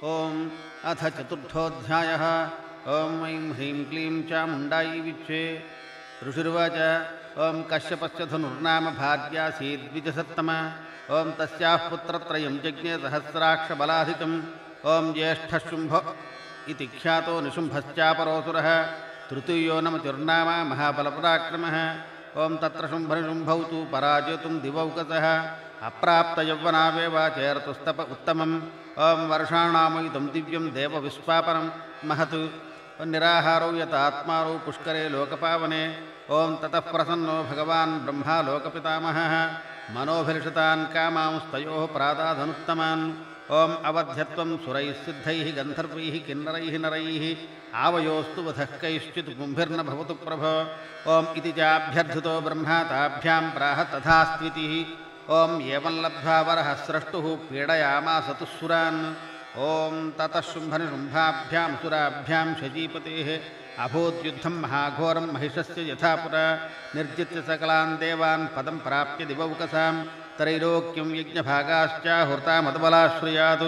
ॐ अथ चतुर्थोऽध्यायः। ॐ ऐं ह्रीं क्लीं चामुण्डायै विच्चे। ऋषिर्वाच ॐ कश्यपस्य धनुर्नाम भार्यासीद्विजसत्तमा। ॐ तस्याः पुत्रत्रयं जज्ञे सहस्राक्षबलाधिकम्। ॐ ज्येष्ठशुम्भ इति ख्यातो निशुम्भश्चापरोऽसुरः। तृतीयो नमतिर्नाम महाबलपराक्रमः। ॐ तत्र शुम्भनिशुम्भौ तु पराजेतुं दिवौकसः। अप्राप्तयौवनावेव चेरतुस्तप उत्तमम्। ॐ वर्षाणामयुतं दिव्यं देवविश्वापनं महत्। निराहारो यत आत्मारो पुष्करे लोकपावने। ॐ ततः प्रसन्नो भगवान् ब्रह्मा लोकपितामहः। मनोभिलषितान् कामांस्तयोः प्रादाधनुत्तमान्। ॐ अवध्यत्वं सुरैः सिद्धैः गन्धर्वैः किन्नरैः नरैः आवयोस्तु वधः कैश्चित् कुम्भिर्न भवतु प्रभो। ॐ इति चाभ्यर्थितो ब्रह्मा ताभ्यां प्राह तथास्त्वितिः। ॐ एवं लब्ध्वा वरः स्रष्टुः पीडयामास तु सुरान्। ॐ ततः शुम्भनिशुम्भाभ्यां सुराभ्यां शचीपतेः अभूद्युद्धं महाघोरं महिषस्य यथा पुरा। निर्जित्य सकलान् देवान् पदं प्राप्य दिवौकसां। त्रैलोक्यं यज्ञभागाश्च हृतामदबलाश्रयात्।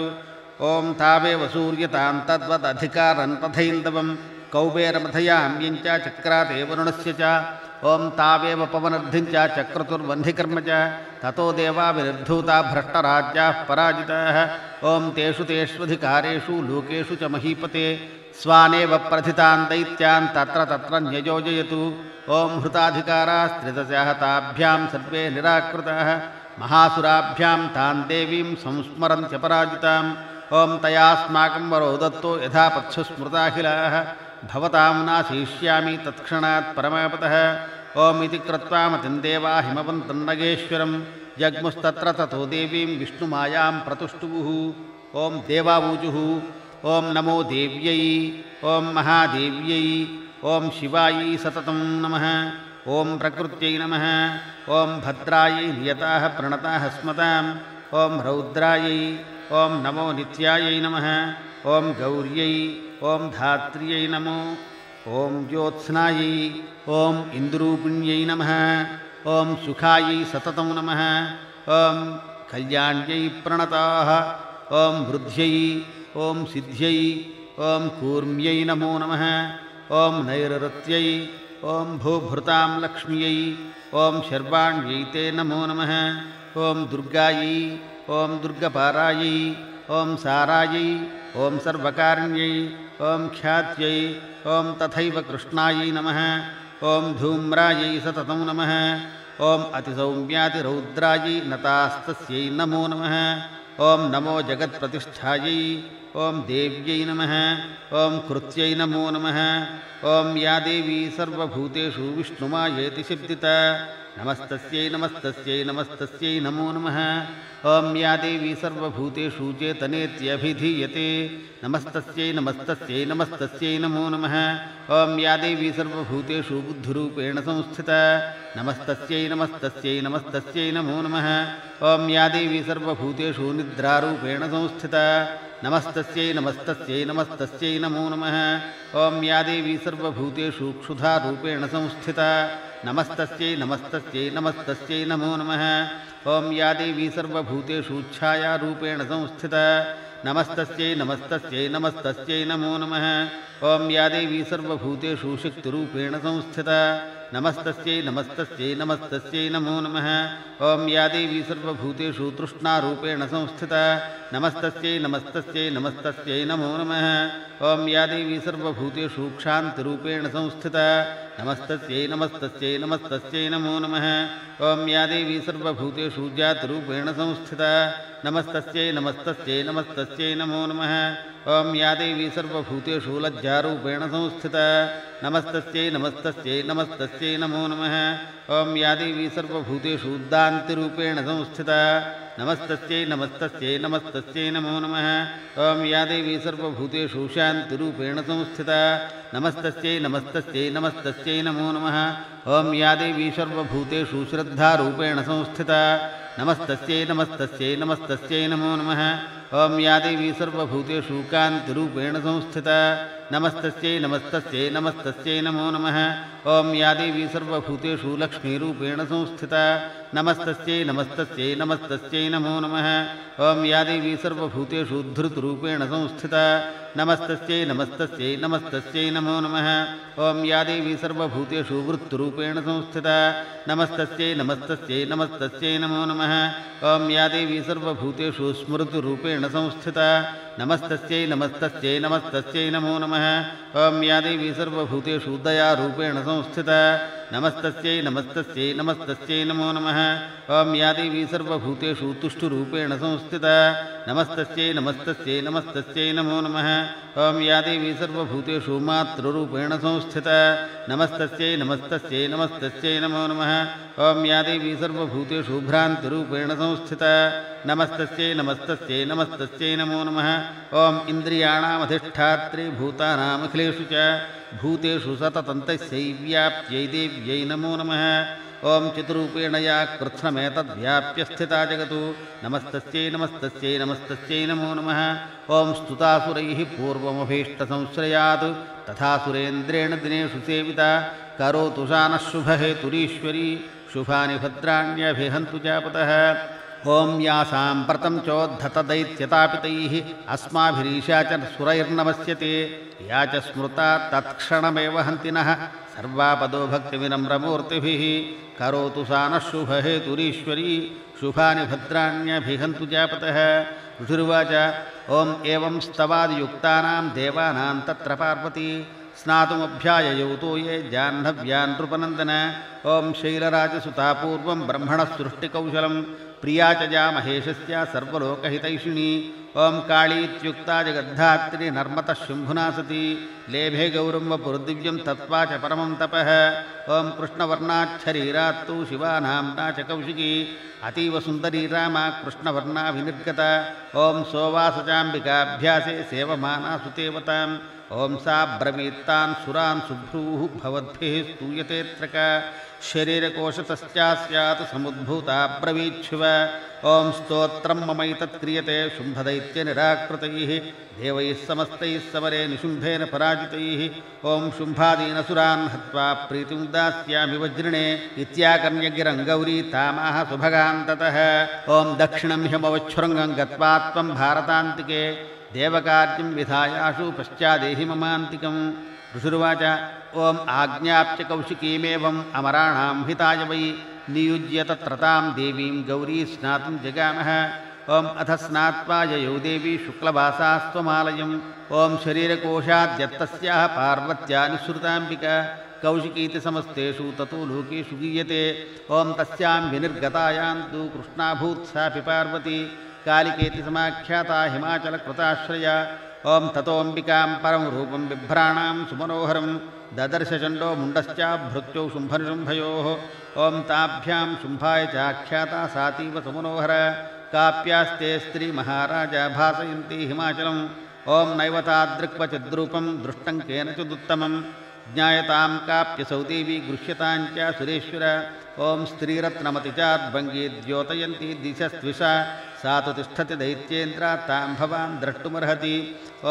ॐ तावेव सूर्यतां तद्वदधिकारन् तथैन्दवं। कौबेरमथयां च चक्राते वरुणस्य च। ॐ तावेव पवनर्धिं च चक्रतुर्वह्निकर्म च। ततो देवा विनिर्धूता भ्रष्टराज्याः पराजिताः। ॐ तेषु तेष्वधिकारेषु लोकेषु च महीपते स्वानेव प्रथितान् दैत्यान् तत्र तत्र न्ययोजयतु। ॐ हृताधिकारास्त्रिदशाः ताभ्यां सर्वे निराकृताः। महासुराभ्यां तान् देवीं संस्मरन्त्य पराजिताम्। ॐ तयास्माकं वरो दत्तो यथा पत्सु स्मृताखिलाः। भवतां नाशयिष्यामि तत्क्षणात् परमापतः। ॐ इति कृत्वा मतिं देवा हिमवन्तं नगेश्वरं जग्मुस्तत्र ततो देवीं विष्णुमायां प्रतुष्टुवुः। ॐ देवावूजुः ॐ नमो देव्यै। ॐ महादेव्यै। ॐ शिवायै सततं नमः। ॐ प्रकृत्यै नमः। ॐ भद्रायै नियताः प्रणताः स्मताम्। ॐ रौद्रायै। ॐ नमो नित्यायै नमः। ॐ गौर्यै। ॐ धात्र्यै नमो। ॐ ज्योत्स्नायै। ॐ इन्दुरूपिण्यै नमः। ॐ सुखायै सततं नमः। ॐ कल्याण्यै प्रणताः। ॐ वृद्ध्यै। ॐ सिद्ध्यै। ॐ कूर्म्यै नमो नमः। ॐ नैरृत्यै। ॐ भूभृतां लक्ष्म्यै। ॐ शर्वाण्यै ते नमो नमः। ॐ दुर्गायै। ॐ दुर्गपारायै। ॐ सारायै। ॐ सर्वकारिण्यै। ॐ ख्यात्यै। ॐ तथैव कृष्णायै नमः। ॐ धूम्रायै सततं नमः। ॐ अतिसौम्यातिरौद्रायै नतास्तस्यै नमो नमः। ॐ नमो जगत्प्रतिष्ठायै। ॐ देव्यै नमः। ॐ कृत्यै नमो नमः। ॐ या देवी सर्वभूतेषु विष्णुमायेति शब्दिता। नमस्तस्यै नमस्तस्यै नमस्तस्यै नमो नमः। ॐ या देवी सर्वभूतेषु चेतनेत्यभिधीयते। नमस्तस्यै नमस्तस्यै नमस्तस्यै नमो नमः। ॐ या देवी सर्वभूतेषु बुद्धिरूपेण संस्थिता। नमस्तस्यै नमस्तस्यै नमस्तस्यै नमो नमः। ॐ या देवी सर्वभूतेषु निद्रारूपेण संस्थिता। नमस्तस्यै नमस्तस्यै नमस्तस्यै नमो नमः। ॐ या देवी सर्वभूतेषु क्षुधारूपेण संस्थिता। नमस्तस्यै नमस्तस्यै नमस्तस्यै नमो नमः। ॐ या देवी सर्वभूतेषु छायारूपेण संस्थिता। नमस्तस्यै नमस्तस्यै नमस्तस्यै नमो नमः। ॐ या देवी सर्वभूतेषु शक्तिरूपेण संस्थिता। नमस्तस्यै नमस्तस्यै नमस्तस्यै नमो नमः। ॐ या देवी सर्वभूतेषु तृष्णारूपेण संस्थिता। नमस्तस्यै नमस्तस्यै नमस्तस्यै नमो नमः। ॐ या देवी सर्वभूतेषु क्षान्तिरूपेण संस्थिता। नमस्तस्यै नमस्तस्यै नमस्तस्यै नमो नमः। ॐ या देवी सर्वभूतेषु जातिरूपेण संस्थिता। नमस्तस्यै नमस्तस्यै नमस्तस्यै नमो नमः। ॐ या देवी सर्वभूतेषु लज्जारूपेण संस्थिता। नमस्तस्यै नमस्तस्यै नमस्तस्यै नमो नमः। ॐ या देवी सर्वभूतेषु उद्दान्तिरूपेण संस्थिता। नमस्तस्यै नमस्तस्यै नमस्तस्यै नमो नमः। ॐ या देवी सर्वभूतेषु शान्तिरूपेण संस्थिता। नमस्तस्यै नमस्तस्यै नमस्तस्यै नमो नमः। ॐ या देवी सर्वभूतेषु श्रद्धारूपेण संस्थिता। नमस्तस्यै नमस्तस्यै नमस्तस्यै नमो नमः। ॐ या देवी सर्वभूतेषु कान्तिरूपेण संस्थिता। नमस्तस्यै नमस्तस्यै नमस्तस्यै नमो नमः। ॐ या देवी सर्वभूतेषु लक्ष्मीरूपेण संस्थिता नमस्तस्यै नमस्तस्यै नमस्तस्यै नमो नमः। ॐ या देवी सर्वभूतेषु धृतरूपेण संस्थिता नमस्तस्यै नमस्तस्यै नमस्तस्यै नमो नमः। ॐ या देवी सर्वभूतेषु वृत्तरूपेण संस्थिता नमस्तस्यै नमस्तस्यै नमस्तस्यै नमो नमः। ॐ या देवी सर्वभूतेषु स्मृतिरूपेण संस्थिता नमस्तस्यै नमस्तस्यै नमस्तस्यै नमो नमः। ॐ या देवी सर्वभूतेषु दयारूपेण संस्थिता नमस्तस्यै नमस्तस्यै नमस्तस्यै नमो नमः। ॐ या देवी सर्वभूतेषु तुष्टुरूपेण संस्थिता नमस्तस्यै नमस्तस्यै नमस्तस्यै नमो नमः। ॐ या देवी सर्वभूतेषु मातृरूपेण संस्थिता नमस्तस्यै नमस्तस्यै नमस्तस्यै नमो नमः। ॐ या देवी सर्वभूतेषु भ्रान्तिरूपेण संस्थिता नमस्तस्यै नमस्तस्यै नमस्तस्यै नमो नमः। ॐ इन्द्रियाणामधिष्ठात्री भूतानामखिलेषु च भूतेषु सततं तस्यै व्याप्त्यै देव्यै नमो नमः। ॐ चित्रूपेण या कृत्स्नमेतद्व्याप्य स्थिता जगतु नमस्तस्यै नमस्तस्यै नमस्तस्यै नमो नमः। ॐ स्तुतासुरैः पूर्वमभीष्टसंश्रयात् तथा सुरेन्द्रेण दिनेषु सेविता करोतु शानः शुभहेतुरीश्वरी शुभानि भद्राण्यभिहन्तु चापतः। ॐ या साम्प्रतं चोद्धतदैत्यतापितैः अस्माभिरीशा च सुरैर्नमस्यते या च स्मृता तत्क्षणमेव हन्तिनः सर्वापदो भक्तिविनम्रमूर्तिभिः करोतु सा नः शुभहेतुरीश्वरी शुभानि भद्राण्यभिहन्तु चापतः। ऋषिरुवाच ॐ एवं स्तवादियुक्तानां देवानां तत्र पार्वती स्नातुमभ्याययौतो ये जाह्नव्या नृपनन्दन। ॐ शैलराजसुता पूर्वं ब्रह्मणः सृष्टिकौशलं प्रिया च या महेशस्य सर्वलोकहितैषिणी। ॐ काळीत्युक्ता जगद्धात्री नर्मतः शुम्भुना सती लेभे गौरं वपुर्दिव्यं तत्त्वा च परमं तपः। ॐ कृष्णवर्णाच्छरीरात्तु शिवानाम्ना च कौशिकी अतीव सुन्दरी रामा कृष्णवर्णा विनिर्गता। ॐ सोवासचाम्बिकाभ्यासे सेवमाना सुतेवताम्। ॐ सा ब्रवीत्तान् सुरान् शुभ्रूः भवद्भिः स्तूयतेऽत्र का शरीरकोशतश्चास्यात् समुद्भूता ब्रवीच्छुव। ॐ स्तोत्रं ममैतत्क्रियते शुम्भदैत्यनिराकृतैः देवैः समस्तैः समरे निशुम्भेन पराजितैः। ॐ शुम्भादीनसुरान् हत्वा प्रीतिं दास्यामि वज्रिणे इत्याकर्ण्यगिरं गौरी तामाह सुभगान् ततः। ॐ दक्षिणं ह्यमवच्छृङ्गं गत्वा त्वं भारतान्तिके देवकार्यं विधायाशु पश्चादेहि ममान्तिकम्। ऋषिरुवाच ॐ आज्ञाप्य कौशिकीमेवम् अमराणां हिताय वै नियुज्य तत्र तां देवीं गौरी स्नातुं जगामः। ॐ अथ स्नात्वा ययौ देवी शुक्लवासास्त्वमालयम्। ॐ शरीरकोशाद्यत्तस्याः पार्वत्या निःसृताम्बिका कौशिकीति समस्तेषु ततो लोकेषु गीयते। ॐ तस्यां विनिर्गतायां तु कृष्णाभूत् सापि पार्वती कालिकेति समाख्याता हिमाचलकृताश्रया। ॐ ततोऽम्बिकां परं रूपं बिभ्राणां सुमनोहरं ददर्श चण्डो मुण्डश्चाभृत्यौ शुम्भनिशुम्भयोः। ॐ ताभ्यां शुम्भाय चाख्याता सातीव सुमनोहर काप्यास्ते स्त्रीमहाराजा भासयन्ती हिमाचलम्। ॐ नैव तादृक्वचिद्रूपं दृष्टं केनचिदुत्तमं ज्ञायतां काप्यसौ देवी गृह्यतां च सुरेश्वर। ॐ स्त्रीरत्नमति चाद्भङ्गी द्योतयन्ती दिशस्त्विषा सा तु तिष्ठति दैत्येन्द्रा तां भवान् द्रष्टुमर्हति।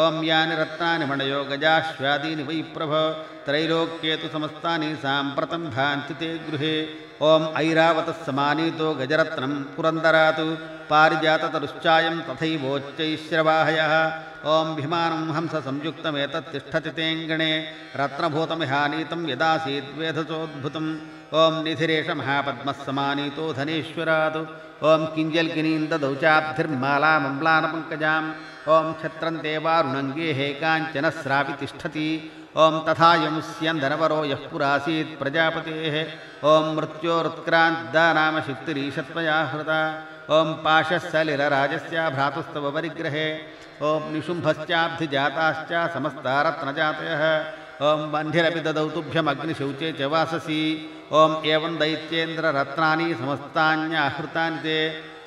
ॐ यानि रत्नानि मणयो गजाश्वादीनि वै प्रभो त्रैलोक्ये तु समस्तानि साम्प्रतं भान्ति ते गृहे। ॐ ऐरावतः समानीतो गजरत्नं पुरन्दरात् पारिजाततरुश्चायं तथैवोच्चैश्रवाहयः। ॐ भीमानं हंससंयुक्तमेतत्तिष्ठति तेऽङ्गणे रत्नभूतमिहानीतं यदासीद्वेधसोद्भुतम्। ॐ निधिरेष महापद्मः समानीतो धनेश्वरात्। ॐ किञ्जल्किनीं ददौ चाब्धिर्मालामम्लानपङ्कजाम्। ॐ छत्रं देवारुणङ्गेः काञ्चनस्रापि तिष्ठति। ॐ तथायं स्यन्दनवरो यः पुरासीत् प्रजापतेः। ॐ मृत्योरुत्क्रान्तिदा नाम शक्तिरीशत्वया हृता। ॐ पाशस्सलिलराजस्य भ्रातुस्तव परिग्रहे। ॐ निशुम्भश्चाब्धिजाताश्च समस्ता रत्नजातयः। ॐ बन्धिरपि ददौ तुभ्यमग्निशौचे च वाससि। ॐ एवं दैत्येन्द्ररत्नानि समस्तान्याहृतानि ते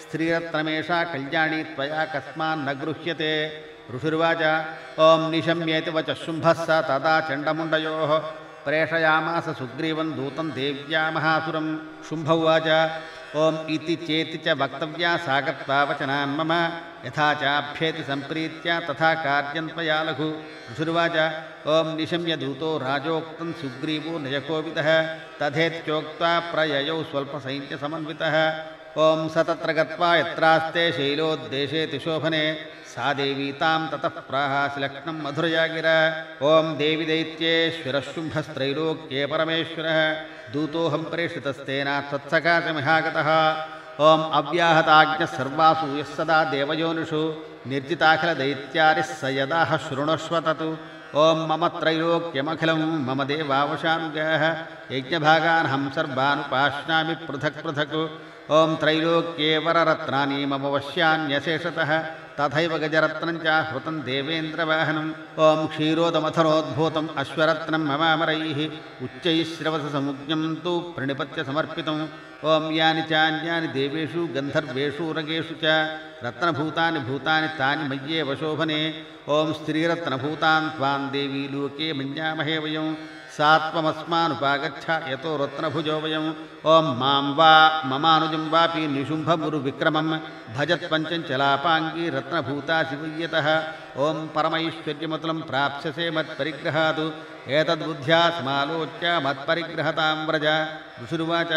स्त्रीरत्नमेषा कल्याणी त्वया कस्मान्न गृह्यते। ऋषिर्वाच ॐ निशम्येति वचः शुम्भः स तदा प्रेषयामास सुग्रीवं दूतं देव्या महासुरं। शुम्भ उवाच ఓం ఇతి చేతి చ వక్తవ్యా సాగత్వా వచనాన్ మమ యథా చాభ్యేతి సంప్రీత్య తథా కార్యం త్వయా లఘు. ఋషుర్వాచ ఓం నిశమ్య దూతో రాజోక్తం సుగ్రీవో నయకోవిదః తథేత్యోక్త్వా ప్రయయౌ స్వల్పసైన్య సమన్వితః. ఓం స తత్ర గత్వా యత్రాస్తే శైలోద్దేశేతి శోభనే సా దేవీ తాం తతః ప్రాహాసి లక్ష్మణం మధురయా గిర. ఓం దేవి దైత్యేశ్వరశుంభస్త్రైలోక్యే పరమేశ్వరः దూతోహం ప్రేషితస్తేన త్వత్సకాశమిహాగతः. ఓం అవ్యాహతాజ్ఞः సర్వాసు యः సదా దేవయోనిషు నిర్జితాఖిలదైత్యారిः స యదాహ శృణుష్వ తత్. ఓం మమ త్రైలోక్యమఖిలం మమ దేవావశానుగాः యజ్ఞభాగానహం సర్వానుపాశ్నామి పృథక్ పృథక్. ఓం త్రైలోక్యే వరరత్నాని మమ వశ్యాన్యశేషతః తథైవ గజరత్నం చ హృతం దేవేంద్రవాహనం. ఓం క్షీరోదమథనోద్భూతం అశ్వరత్నం మమామరైః ఉచ్చైః శ్రవససముజ్ఞం తు ప్రణిపత్య సమర్పితం. ఓం యాని చాన్యాని దేవేషు గంధర్వేషు రగేషు చ రత్నభూతాని భూతాని తాని మయ్యేవ శోభనే. ఓం స్త్రీరత్నభూతాన్ త్వాం దేవీ లోకే మన్యామహే వయం సాత్వమస్మానుపాగచ్చ యతో రత్నభుజో వయం. ఓం మాం వా మమానుజం వాపి నిశుంభమురు విక్రమం భజత్పంచంచలాపాంగీ రత్నభూతా శివయ్యతః. ఓం పరమైశ్వర్యమతులం ప్రాప్స్యసే మత్పరిగ్రహాత్ ఏతద్బుద్ధ్యా సమాలోచ్య మత్పరిగ్రహతాం వ్రజ. ఋషుర్వాచ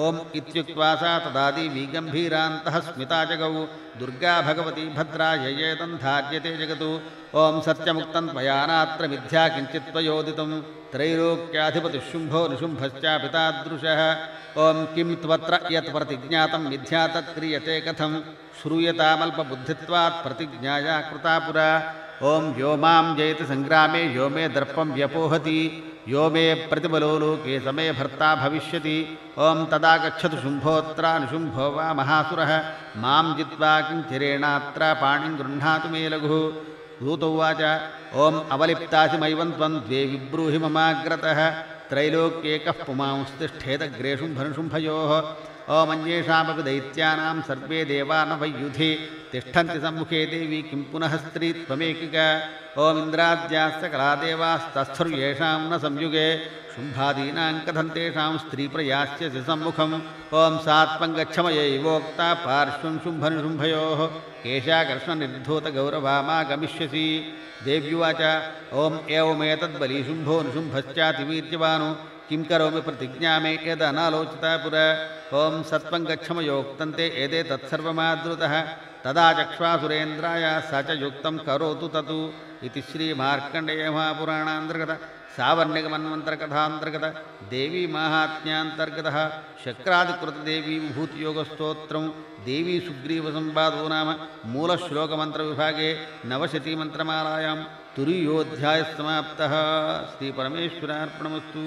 ఓం ఇత్యుక్త్వా సా తదా దేవీ గంభీరాन्तః స్మితా జగౌ దుర్గా భగవతి భద్రా యయేదం ధార్యతే జగతు. ఓం సత్యముక్తం త్వయా నాత్ర మిథ్యా కించిత్ త్వయోదితం త్రైలోక్యాధిపతి శుంభో నిశుంభశ్చాపి తాదృశः. ఓం కిం త్వత్ర యత్ ప్రతిజ్ఞాతం మిథ్యా తత్ క్రియతే కథం శ్రూయతామల్పబుద్ధిత్వాత్ ప్రతిజ్ఞాయా కృతా పురా. ఓం యో మాం జయతి సంగ్రామే యో మే దర్పం వ్యపోహతి యో మే ప్రతిబలో లోకే సమే భర్తా భవిష్యతి. ఓం తదా గచ్చతు శుంభోత్ర నిశుంభో వా మహాసురः మాం జిత్వా కించిరేణాత్ర పాణిం గృహ్ణాతు మే లఘుः. దూతౌవాచ ఓం అవలిప్తాసి మైవం త్వం ద్వే విబ్రూహి మమాగ్రతः త్రైలోక్యేకः పుమాంస్తిష్ఠేదగ్రే శుంభనిశుంభయోः. ఓం అన్యేషామపి దైత్యానాం సర్వే దేవా న వయ్యుధి తిష్టంతి సమ్ముఖే దేవి కిం పునః స్త్రీ త్వమేకికా. ఓం ఇంద్రాద్యాశ్చ కళాదేవాస్తస్థుర్యేషాం న సంయుగే శుంభాదీనాం కథం తేషాం స్త్రీప్రయాస్యసి సమ్ముఖం. ఓం సాత్వం గచ్చమయైవోక్త పార్శ్వం శుంభనిశుంభయోः కేశాకర్ష్ణనిర్ధూతగౌరవామా గమిష్యసి. దేవ్యువాచ ఓం ఏవమేతద్బలీ శుంభో నిశుంభశ్చాతివీర్యవాను కిం కరోమి ప్రతిజ్ఞా మే యదనాలోచితా పురా. ఓం సత్వం గచ్చమయోక్తంతే ఏదే తత్సర్వమాదృతः తదా చక్ష్వాసురేంద్రాయ స చ యుక్తం కరోతు తతు. ఇది శ్రీమార్కండేయ మహాపురాణాంతర్గత సావర్ణికమన్వంతరకథాంతర్గత దేవీ మాహాత్మ్యాంతర్గత శక్రాదికృతదేవీ విభూతియోగస్తోత్రం దేవీ సుగ్రీవ సంవాదో నామ మూలశ్లోకమంత్రవిభాగే నవశతీమంత్రమాలాయాం తురీయోధ్యాయ సమాప్తః. శ్రీపరమేశ్వరార్పణమస్తు.